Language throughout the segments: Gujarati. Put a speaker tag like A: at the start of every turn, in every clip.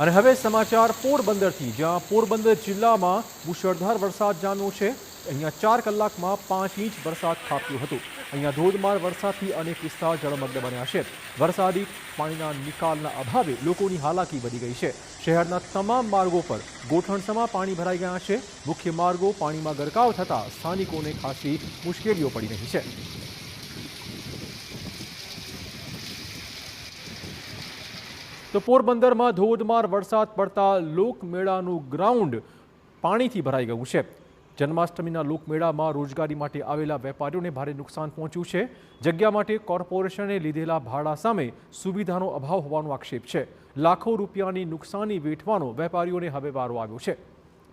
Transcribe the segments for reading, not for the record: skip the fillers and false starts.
A: અને હવે સમાચાર પોરબંદરથી, જ્યાં પોરબંદર જિલ્લામાં મુશળધાર વરસાદ જામ્યો છે। અહીંયા 4 કલાકમાં 5 ઇંચ વરસાદ ખાબક્યો હતો। અહીંયા ધોધમાર વરસાદથી અનેક વિસ્તાર જળમગ્ન બન્યા છે। વરસાદી પાણીના નિકાલના અભાવે લોકોની હાલાકી વધી ગઈ છે। શહેરના તમામ માર્ગો પર ગોઠણસમાં પાણી ભરાઈ ગયા છે। મુખ્ય માર્ગો પાણીમાં ગરકાવ થતાં સ્થાનિકોને ખાસી મુશ્કેલીઓ પડી રહી છે। તો પોરબંદરમાં ધોધમાર વરસાદ પડતા લોકમેળાનું ગ્રાઉન્ડ પાણીથી ભરાઈ ગયું છે। જન્માષ્ટમીના લોકમેળામાં રોજગારી માટે આવેલા વેપારીઓને ભારે નુકસાન પહોંચ્યું છે। જગ્યા માટે કોર્પોરેશને લીધેલા ભાડા સામે સુવિધાનો અભાવ હોવાનો આક્ષેપ છે। લાખો રૂપિયાની નુકસાની વેઠવાનો વેપારીઓને હવે વારો આવ્યો છે।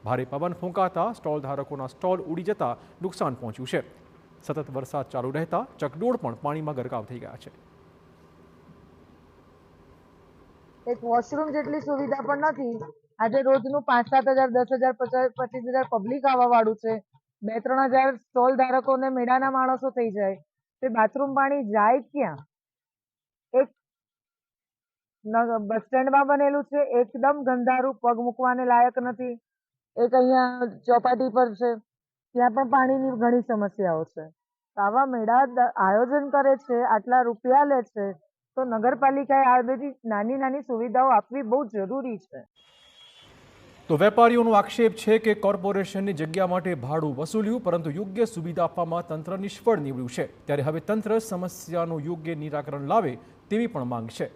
A: ભારે પવન ફૂંકાતા સ્ટોલ ધારકોના સ્ટોલ ઉડી જતા નુકસાન પહોંચ્યું છે। સતત વરસાદ ચાલુ રહેતા ચકડોળ પણ પાણીમાં ગરકાવ થઈ ગયા છે।
B: એક વોશરૂમ જેટલી સુવિધા પણ નથી। આજે રોજનું 5-7 હજાર 10 હજાર 25 હજાર પબ્લિક આવવા વાળું છે। 2-3 હજાર સ્ટોલ ધારકોને મેળાના માણસો થઈ જાય, તે બાથરૂમ પાણી જાય ક્યાં? એક બસ સ્ટેન્ડમાં બનેલું છે, એકદમ ગંધારું, પગ મૂકવાને લાયક નથી। એક અહીંયા ચોપાટી પર છે, ત્યાં પણ પાણીની ઘણી સમસ્યાઓ છે। આવા મેળા આયોજન કરે છે, આટલા રૂપિયા લે છે, તો નગરપાલિકાએ આ બધી નાની નાની સુવિધાઓ આપવી બહુ જરૂરી છે।
A: તો વેપારીઓનો આક્ષેપ છે કે કોર્પોરેશનની જગ્યા માટે ભાડું વસૂલ્યું, પરંતુ યોગ્ય સુવિધા આપવામાં તંત્ર નિષ્ફળ નીવડ્યું છે। ત્યારે હવે તંત્ર સમસ્યાનું યોગ્ય નિરાકરણ લાવે તેવી પણ માંગ છે।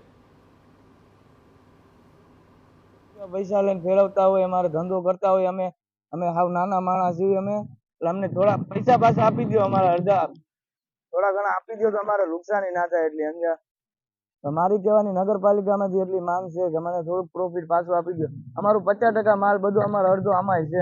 C: પૈસા લઈને ફેરવતા હોય, અમારે ધંધો કરતા હોય, અમે હાવ નાના માણસ છીએ અમે, એટલે અમને થોડા પૈસા પાછા આપી દો, અમારા અડધા થોડા ઘણા આપી દો તો અમારે નુકસાની ના થાય એટલી સમજ્યા। મારી કહેવાની નગરપાલિકામાંથી એટલી માંગ છે કે મને થોડુંક પ્રોફિટ પાછું આપી દો। અમારું 50% માલ બધું અમારો અડધો આમાંય છે।